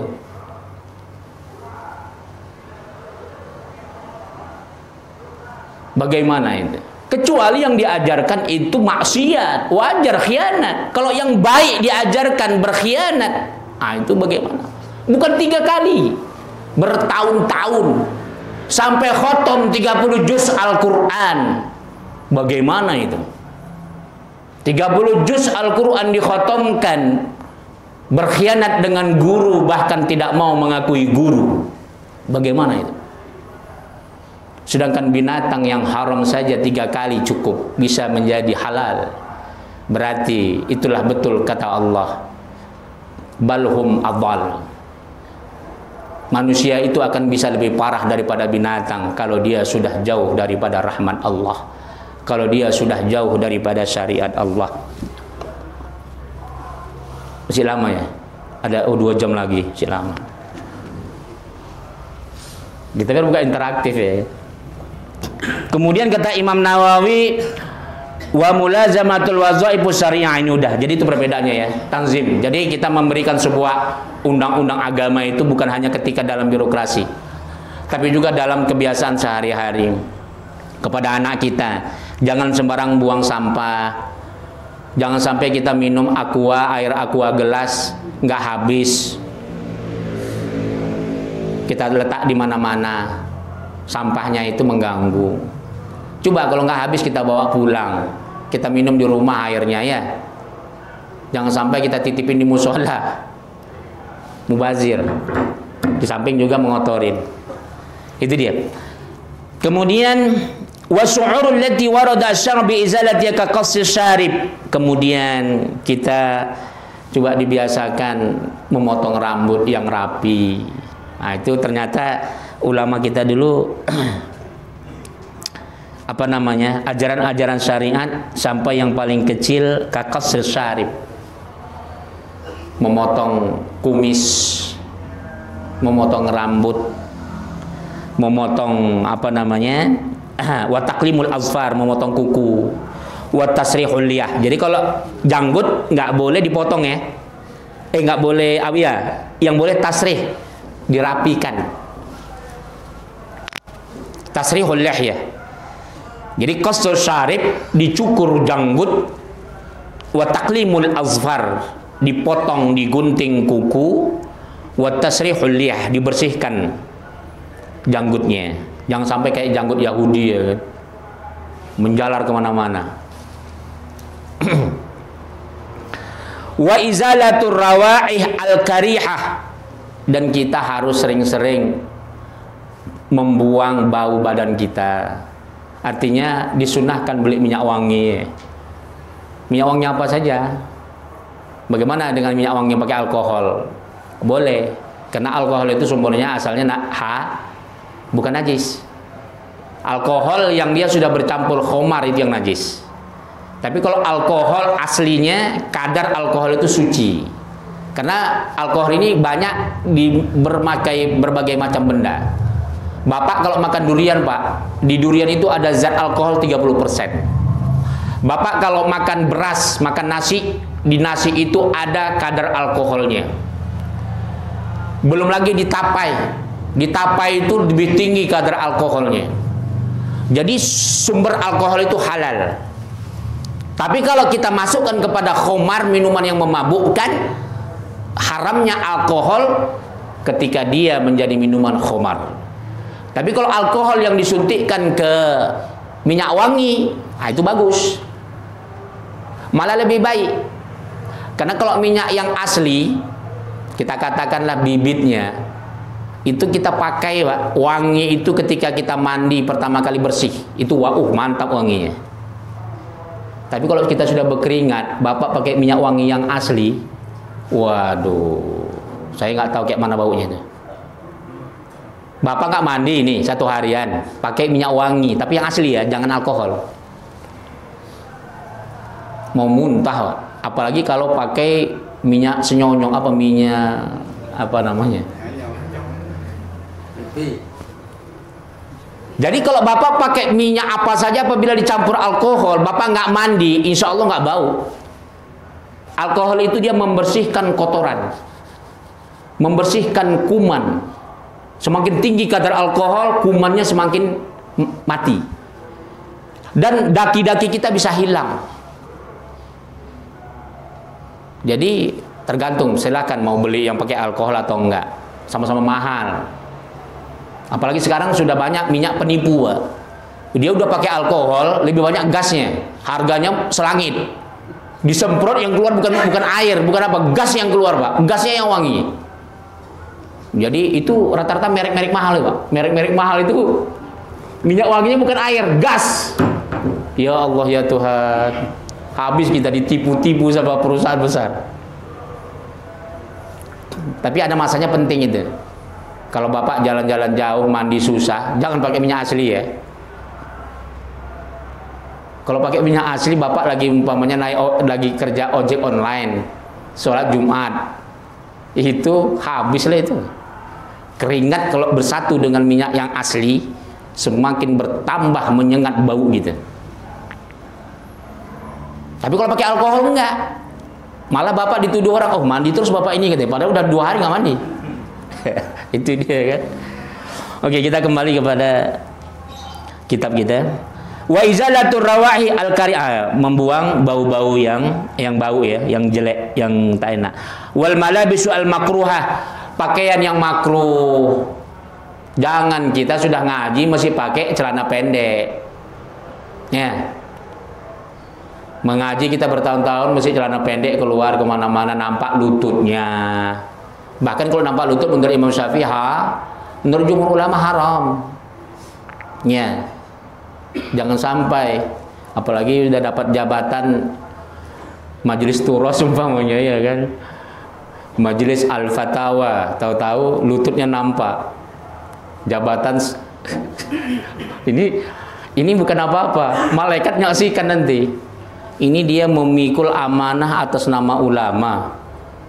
Bagaimana itu? Kecuali yang diajarkan itu maksiat, wajar khianat. Kalau yang baik diajarkan berkhianat, nah itu bagaimana? Bukan 3 kali, bertahun-tahun, sampai khotom 30 juz Al-Quran. Bagaimana itu? 30 juz Al-Quran dikhotomkan, berkhianat dengan guru, bahkan tidak mau mengakui guru. Bagaimana itu? Sedangkan binatang yang haram saja 3 kali cukup bisa menjadi halal. Berarti itulah betul kata Allah, balhum adhal. Manusia itu akan bisa lebih parah daripada binatang kalau dia sudah jauh daripada rahmat Allah, kalau dia sudah jauh daripada syariat Allah. Masih lama ya? Ada 2 jam lagi, masih lama. Kita kan bukan interaktif ya. Kemudian kata Imam Nawawi, wa mulazamatul wazaifus syariah, ini udah. Jadi itu perbedaannya ya, tanzim. Jadi kita memberikan sebuah undang-undang agama itu bukan hanya ketika dalam birokrasi, tapi juga dalam kebiasaan sehari-hari. Kepada anak kita, jangan sembarang buang sampah. Jangan sampai kita minum air aqua gelas nggak habis, kita letak di mana-mana, sampahnya itu mengganggu. Coba kalau nggak habis kita bawa pulang, kita minum di rumah airnya ya. Jangan sampai kita titipin di musola, mubazir. Di samping juga mengotorin. Itu dia. Kemudian wasu'urul lati warada asy-syar'u bi izalati ka qassi syarib. Kemudian kita coba dibiasakan memotong rambut yang rapi. Nah, itu ternyata ulama kita dulu apa namanya, ajaran-ajaran syariat sampai yang paling kecil ka qassi syarib. Memotong kumis, memotong rambut, memotong apa namanya, wa taqlimul azfar, memotong kuku, wa tasrihul liyah. Jadi kalau janggut nggak boleh dipotong ya, nggak boleh ya, yang boleh tasrih, dirapikan, tasrihul liyah. Jadi qassul syarib, dicukur janggut, wa taqlimul azfar, dipotong, digunting kuku, wa tasrihul liyah, dibersihkan janggutnya. Jangan sampai kayak janggut Yahudi ya kan, menjalar kemana-mana. Wa izalatur rawaih al-karihah, dan kita harus sering-sering membuang bau badan kita. Artinya disunahkan beli minyak wangi. Minyak wangi apa saja. Bagaimana dengan minyak wangi pakai alkohol? Boleh, karena alkohol itu sumbernya asalnya bukan najis. Alkohol yang dia sudah bercampur khamar itu yang najis. Tapi kalau alkohol aslinya, kadar alkohol itu suci. Karena alkohol ini banyak berbagai macam benda. Bapak kalau makan durian Pak, di durian itu ada zat alkohol 30%. Bapak kalau makan beras, makan nasi, di nasi itu ada kadar alkoholnya. Belum lagi ditapai. Ditapai itu lebih tinggi kadar alkoholnya. Jadi sumber alkohol itu halal. Tapi kalau kita masukkan kepada khamar, minuman yang memabukkan, haramnya alkohol ketika dia menjadi minuman khamar. Tapi kalau alkohol yang disuntikkan ke minyak wangi, itu bagus. Malah lebih baik. Karena kalau minyak yang asli, kita katakanlah bibitnya, itu kita pakai, Pak, wangi itu ketika kita mandi pertama kali bersih, itu mantap wanginya. Tapi kalau kita sudah berkeringat, Bapak pakai minyak wangi yang asli, waduh, saya nggak tahu kayak mana baunya itu. Bapak nggak mandi nih 1 harian, pakai minyak wangi, tapi yang asli ya, jangan alkohol. Mau muntah, Pak. Apalagi kalau pakai minyak senyonyong, minyak apa namanya? Jadi kalau Bapak pakai minyak apa saja apabila dicampur alkohol, Bapak nggak mandi, insya Allah nggak bau. Alkohol itu dia membersihkan kotoran, membersihkan kuman. Semakin tinggi kadar alkohol, kumannya semakin mati. Dan daki-daki kita bisa hilang. Jadi tergantung, silakan mau beli yang pakai alkohol atau enggak. Sama-sama mahal. Apalagi sekarang sudah banyak minyak penipu, Pak. Dia udah pakai alkohol, lebih banyak gasnya. Harganya selangit. Disemprot yang keluar bukan air, bukan apa, gas yang keluar, Pak. Gasnya yang wangi. Jadi itu rata-rata merek-merek mahal, Pak. Merek-merek mahal itu minyak wanginya bukan air, gas. Ya Allah ya Tuhan. Habis kita ditipu-tipu sama perusahaan besar. Tapi ada masanya penting itu. Kalau Bapak jalan-jalan jauh, mandi susah, jangan pakai minyak asli ya. Kalau pakai minyak asli, Bapak lagi umpamanya lagi kerja ojek online, sholat Jumat, itu habislah itu. Keringat kalau bersatu dengan minyak yang asli, semakin bertambah menyengat bau gitu. Tapi kalau pakai alkohol enggak. Malah Bapak dituduh orang, mandi terus Bapak ini katanya, padahal udah 2 hari nggak mandi. Itu dia kan. Oke, kita kembali kepada kitab kita. Wa izalatur rawahi al-kari'ah, membuang bau-bau yang bau ya, yang jelek, yang tak enak. Wal malabisu al-makruhah, pakaian yang makruh. Jangan kita sudah ngaji masih pakai celana pendek. Ya. Mengaji kita bertahun-tahun mesti celana pendek, keluar kemana-mana nampak lututnya. Bahkan kalau nampak lutut menurut Imam Syafi'i, menurut jumhur ulama haram. Ya. Jangan sampai, apalagi sudah dapat jabatan majelis turos umpamanya ya kan. Majelis al-fatawa, tahu-tahu lututnya nampak. Jabatan ini bukan apa-apa. Malaikat nyaksikan nanti. Ini dia memikul amanah atas nama ulama.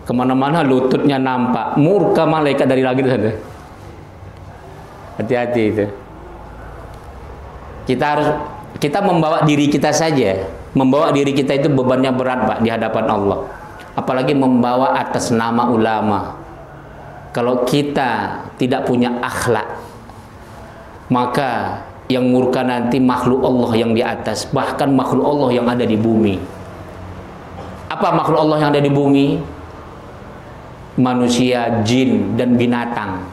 Kemana-mana lututnya nampak, murka malaikat dari langit sana. Hati-hati itu. Kita membawa diri kita saja, membawa diri kita itu bebannya berat, Pak, di hadapan Allah. Apalagi membawa atas nama ulama. Kalau kita tidak punya akhlak, maka yang murka nanti makhluk Allah yang di atas, bahkan makhluk Allah yang ada di bumi. Apa makhluk Allah yang ada di bumi? Manusia, jin, dan binatang.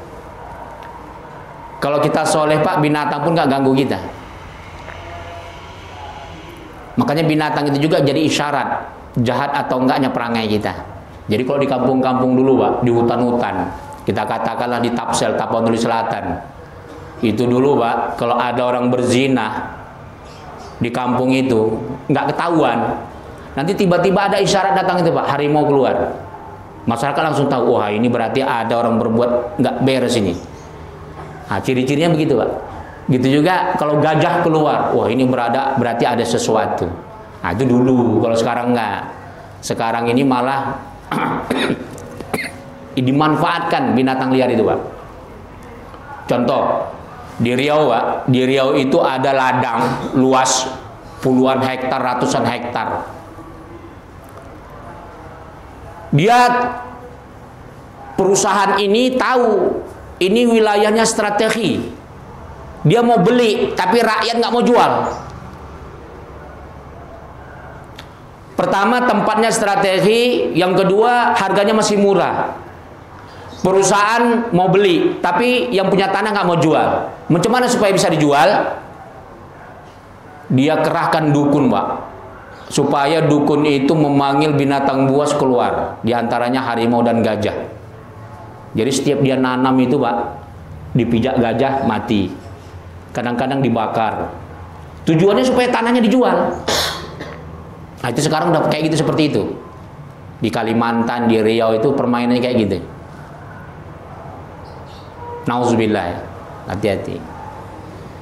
Kalau kita soleh, Pak, binatang pun nggak ganggu kita. Makanya binatang itu juga jadi isyarat jahat atau enggaknya perangai kita. Jadi kalau di kampung-kampung dulu, Pak, di hutan-hutan, kita katakanlah di Tapsel, Tapanuli Selatan, itu dulu, Pak, kalau ada orang berzina di kampung itu nggak ketahuan, nanti tiba-tiba ada isyarat datang itu, Pak, harimau keluar. Masyarakat langsung tahu, wah ini berarti ada orang berbuat nggak beres ini. Nah, ciri-cirinya begitu, Pak. Gitu juga kalau gajah keluar, wah ini berarti ada sesuatu. Nah, itu dulu. Kalau sekarang nggak. Sekarang ini malah dimanfaatkan binatang liar itu, Pak. Contoh di Riau, Pak. Di Riau itu ada ladang luas puluhan hektar, ratusan hektar. Dia perusahaan ini tahu ini wilayahnya strategi. Dia mau beli, tapi rakyat nggak mau jual. Pertama, tempatnya strategi. Yang kedua, harganya masih murah. Perusahaan mau beli, tapi yang punya tanah nggak mau jual. Macam mana supaya bisa dijual? Dia kerahkan dukun, Pak, supaya dukun itu memanggil binatang buas keluar, diantaranya harimau dan gajah. Jadi setiap dia nanam itu, Pak, dipijak gajah mati, kadang-kadang dibakar. Tujuannya supaya tanahnya dijual. Nah, itu sekarang udah kayak gitu, seperti itu. Di Kalimantan, di Riau itu permainannya kayak gitu. Nauzubillah, hati-hati.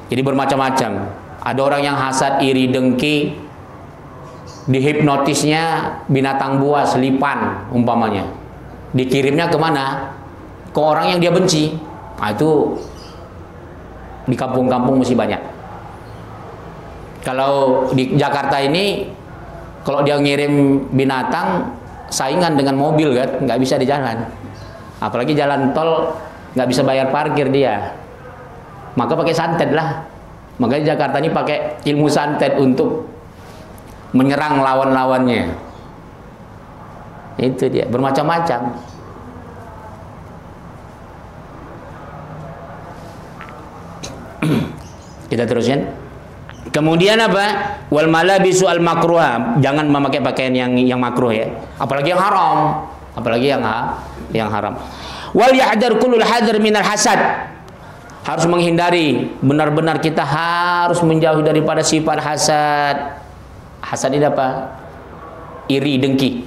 Jadi bermacam-macam. Ada orang yang hasad, iri, dengki, dihipnotisnya binatang buas, lipan umpamanya. Dikirimnya kemana? Ke orang yang dia benci. Nah, itu di kampung-kampung masih banyak. Kalau di Jakarta ini, kalau dia ngirim binatang, saingan dengan mobil kan, nggak bisa di jalan. Apalagi jalan tol, nggak bisa bayar parkir dia. Maka pakai santet lah. Makanya Jakarta ini pakai ilmu santet untuk menyerang lawan-lawannya. Itu dia, bermacam-macam. Kita teruskan. Kemudian apa? Wal malabisu al makruha. Jangan memakai pakaian yang makruh ya. Apalagi yang haram. Apalagi yang haram. Wal yahdar kullul hadar minal hasad. Harus menghindari, benar-benar kita harus menjauhi daripada sifat hasad. Hasad ini apa? Iri, dengki.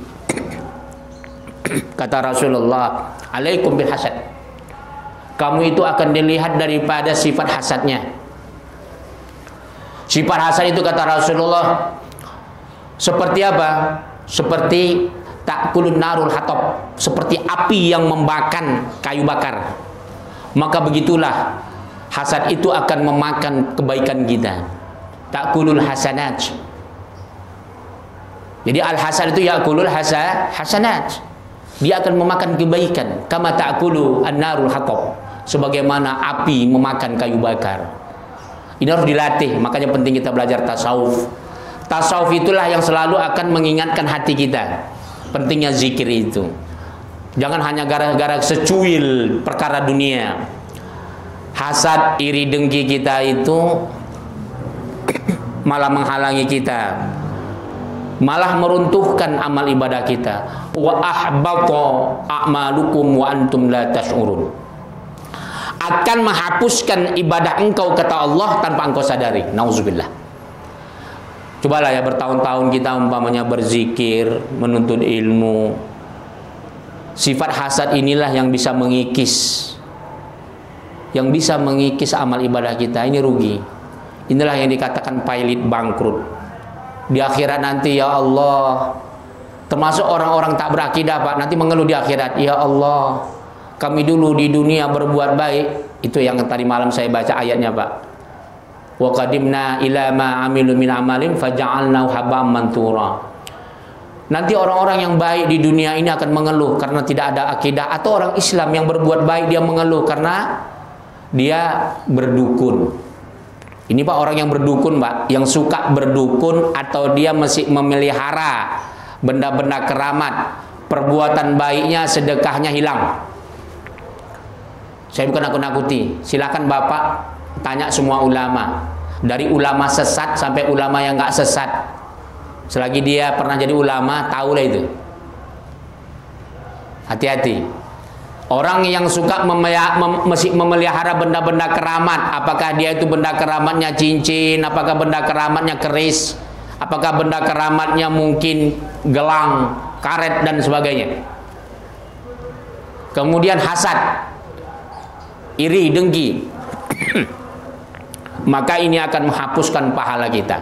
Kata Rasulullah, alaikum bil hasad. Kamu itu akan dilihat daripada sifat hasadnya. Sifat hasad itu kata Rasulullah seperti apa? Seperti takulun narul hatab, seperti api yang membakar kayu bakar. Maka begitulah hasad itu akan memakan kebaikan kita. Takulul hasanat. Jadi al-hasad itu yakulul hasanat. Dia akan memakan kebaikan. Kama ta'kulu an-narul hatab. Sebagaimana api memakan kayu bakar. Ini harus dilatih. Makanya penting kita belajar tasawuf. Tasawuf itulah yang selalu akan mengingatkan hati kita. Pentingnya zikir itu. Jangan hanya gara-gara secuil perkara dunia. Hasad, iri, dengki kita itu malah menghalangi kita, malah meruntuhkan amal ibadah kita. Wa ahbata a'malukum wa antum la tash'urun. Akan menghapuskan ibadah engkau kata Allah tanpa engkau sadari. Nauzubillah. Cobalah ya, bertahun-tahun kita umpamanya berzikir, menuntut ilmu. Sifat hasad inilah yang bisa mengikis, amal ibadah kita. Ini rugi. Inilah yang dikatakan pailit bangkrut. Di akhirat nanti, ya Allah, termasuk orang-orang tak berakidah, Pak, nanti mengeluh di akhirat, ya Allah, kami dulu di dunia berbuat baik. Itu yang tadi malam saya baca ayatnya, Pak. Wa qadimna ila ma amilu min amalin faja'alnahu haba'an manthura. Nanti orang-orang yang baik di dunia ini akan mengeluh karena tidak ada akidah, atau orang Islam yang berbuat baik dia mengeluh karena dia berdukun. Ini Pak, orang yang berdukun, Pak, yang suka berdukun atau dia masih memelihara benda-benda keramat, perbuatan baiknya, sedekahnya hilang. Saya bukan nakut-nakuti. Silakan Bapak tanya semua ulama, dari ulama sesat sampai ulama yang nggak sesat. Selagi dia pernah jadi ulama, tahulah itu. Hati-hati. Orang yang suka memelihara benda-benda keramat, apakah dia itu benda keramatnya cincin, apakah benda keramatnya keris, apakah benda keramatnya mungkin gelang, karet dan sebagainya. Kemudian hasad, iri, dengki. Maka ini akan menghapuskan pahala kita.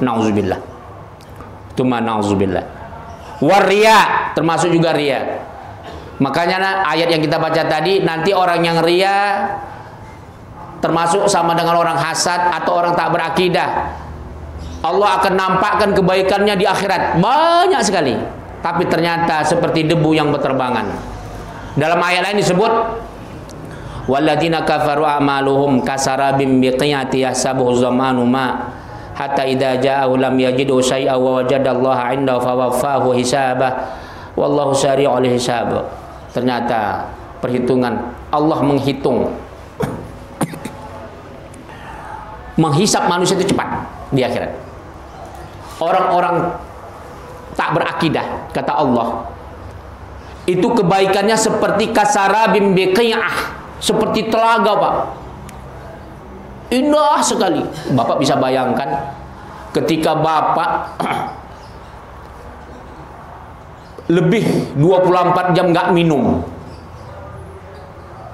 Nauzubillah. Tuma nauzubillah. Waria, termasuk juga ria. Makanya ayat yang kita baca tadi, nanti orang yang ria termasuk sama dengan orang hasad atau orang tak berakidah. Allah akan nampakkan kebaikannya di akhirat banyak sekali, tapi ternyata seperti debu yang berterbangan. Dalam ayat lain disebut walladzina kafaru a'maluhum kasarabim biqiyati yahsabuhu zamanu ma hatta idza ja'ahu lam yajidu syai'an wa wajadallaha 'indahu fawaffahu hisabah wallahu sari'ul hisab. Ternyata perhitungan Allah menghisap manusia itu cepat di akhirat. Orang-orang tak berakidah, kata Allah, itu kebaikannya seperti kasarabim biqiyah, seperti telaga, Pak. Indah sekali. Bapak bisa bayangkan ketika Bapak lebih 24 jam nggak minum,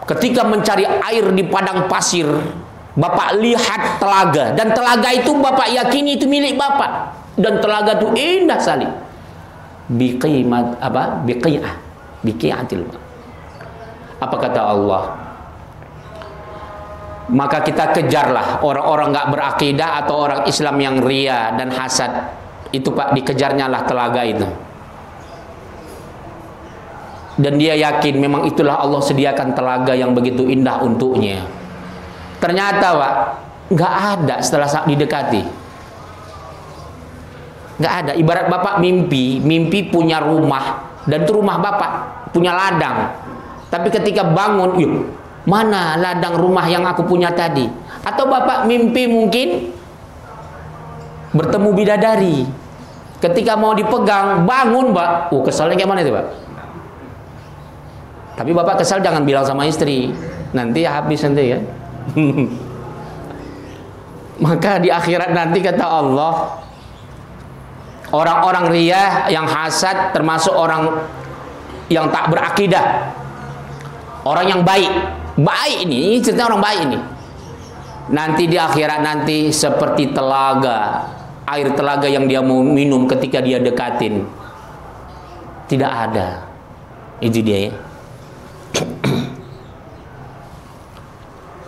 ketika mencari air di padang pasir, Bapak lihat telaga, dan telaga itu Bapak yakini itu milik Bapak, dan telaga itu indah sekali. Biqimat apa? Biqiyah, biqiyatil. Apa kata Allah? Maka kita kejarlah orang-orang nggak berakidah atau orang Islam yang ria dan hasad itu, Pak, dikejarnya lah telaga itu. Dan dia yakin memang itulah Allah sediakan telaga yang begitu indah untuknya. Ternyata, Pak, nggak ada setelah didekati. Nggak ada. Ibarat Bapak mimpi punya rumah, dan itu rumah Bapak punya ladang. Tapi ketika bangun, yuk, mana ladang rumah yang aku punya tadi? Atau Bapak mimpi mungkin bertemu bidadari. Ketika mau dipegang, bangun, Pak. Kesalnya kayak mana itu, Pak? Tapi Bapak kesal jangan bilang sama istri, nanti habis nanti ya. Maka di akhirat nanti kata Allah, orang-orang ria yang hasad termasuk orang yang tak berakidah, orang yang baik ini cerita orang baik ini, nanti di akhirat nanti seperti telaga, air telaga yang dia mau minum ketika dia dekatin tidak ada. Itu dia ya.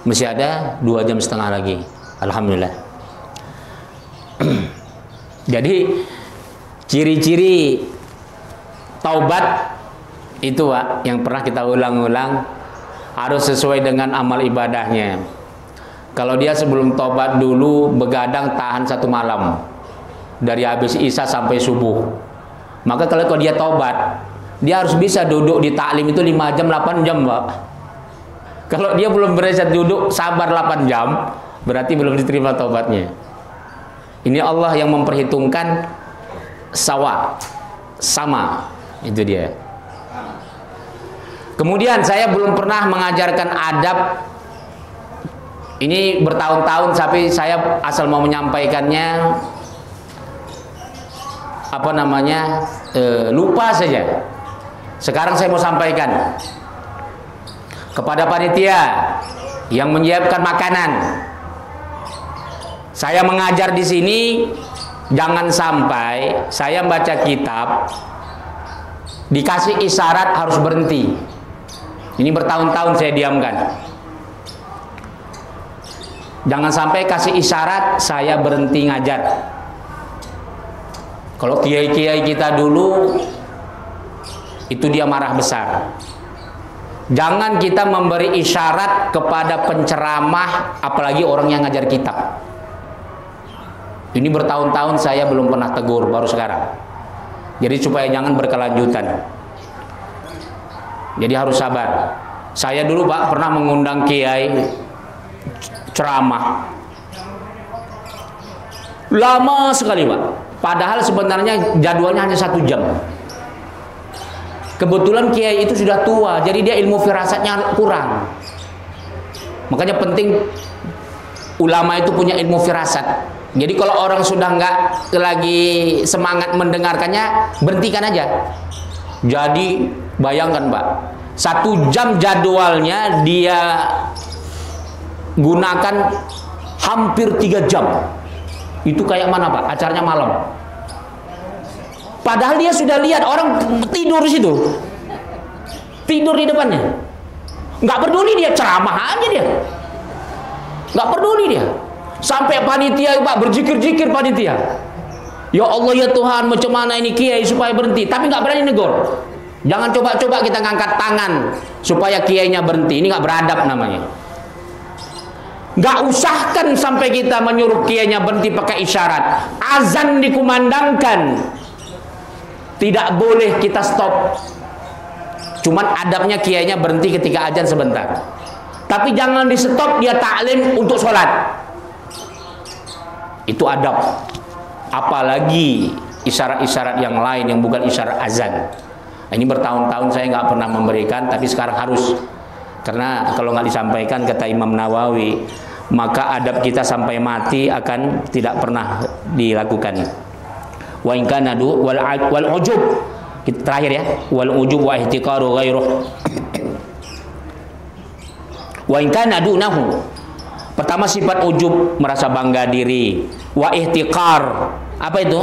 Masih ada 2,5 jam lagi. Alhamdulillah. Jadi ciri-ciri taubat itu, Pak, yang pernah kita ulang-ulang, harus sesuai dengan amal ibadahnya. Kalau dia sebelum taubat dulu begadang tahan 1 malam dari habis isya sampai subuh, maka kalau dia taubat, dia harus bisa duduk di taklim itu 5 jam 8 jam, Pak. Kalau dia belum berhasil duduk sabar 8 jam, berarti belum diterima taubatnya. Ini Allah yang memperhitungkan sama, itu dia. Kemudian saya belum pernah mengajarkan adab. Ini bertahun-tahun, tapi saya asal mau menyampaikannya, lupa saja. Sekarang saya mau sampaikan kepada panitia yang menyiapkan makanan. Saya mengajar di sini, jangan sampai saya baca kitab dikasih isyarat harus berhenti. Ini bertahun-tahun saya diamkan. Jangan sampai kasih isyarat saya berhenti ngajar. Kalau kiai-kiai kita dulu itu dia marah besar. Jangan kita memberi isyarat kepada penceramah, apalagi orang yang ngajar kitab. Ini bertahun-tahun saya belum pernah tegur, baru sekarang. Jadi supaya jangan berkelanjutan. Jadi harus sabar. Saya dulu, Pak, pernah mengundang kiai ceramah. Lama sekali, Pak. Padahal sebenarnya jadwalnya hanya 1 jam. Kebetulan kiai itu sudah tua, jadi dia ilmu firasatnya kurang. Makanya penting ulama itu punya ilmu firasat. Jadi kalau orang sudah nggak lagi semangat mendengarkannya, berhentikan aja. Jadi bayangkan, Pak, 1 jam jadwalnya dia gunakan hampir 3 jam. Itu kayak mana, Pak? Acaranya malam. Padahal dia sudah lihat orang tidur di situ, tidur di depannya, nggak peduli dia, ceramah aja dia, nggak peduli dia. Sampai panitia Pak berzikir-zikir panitia. Ya Allah ya Tuhan, macam mana ini kiai supaya berhenti, tapi nggak berani negor. Jangan coba-coba kita ngangkat tangan supaya kiainya berhenti. Ini nggak beradab namanya. Nggak usahkan sampai kita menyuruh kiainya berhenti pakai isyarat. Azan dikumandangkan, tidak boleh kita stop. Cuman adabnya kiainya berhenti ketika azan sebentar. Tapi jangan di stop dia taklim untuk sholat. Itu adab. Apalagi isyarat-isyarat yang lain yang bukan isyarat azan. Ini bertahun-tahun saya nggak pernah memberikan, tapi sekarang harus. Karena kalau nggak disampaikan, kata Imam Nawawi, maka adab kita sampai mati akan tidak pernah dilakukan. Wa in kana wal ujub. Terakhir ya, wal ujub wa ihtiqaru ghairuh. Wa in kana dunahu. Pertama sifat ujub, merasa bangga diri. Wa ihtiqar, apa itu?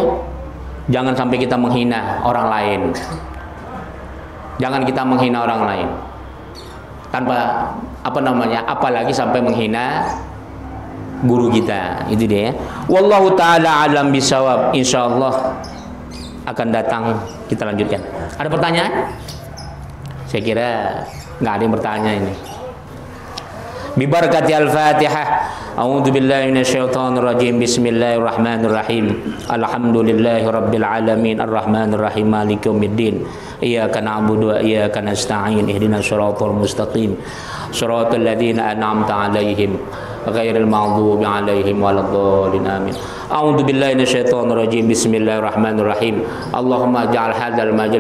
Jangan sampai kita menghina orang lain. Jangan kita menghina orang lain. Tanpa apalagi sampai menghina guru kita. Itu dia. Wallahu taala alam bisawab. Insyaallah akan datang kita lanjutkan. Ada pertanyaan? Saya kira nggak ada yang bertanya ini. Bibarakati al-Fatihah. A'udzu billahi minasyaitonir rajim. Bismillahirrahmanirrahim. Alhamdulillahi rabbil alamin arrahmanir rahim maliki yaumiddin. Iyyaka na'budu wa iyyaka nasta'in. Ihdinas shiratal mustaqim. Shiratal ladzina an'amta 'alaihim ghairil maghdubi 'alaihim waladdallin. Amin. A'udzu billahi minasyaitonir rajim. Bismillahirrahmanirrahim. Allahumma ij'al hadzal majlis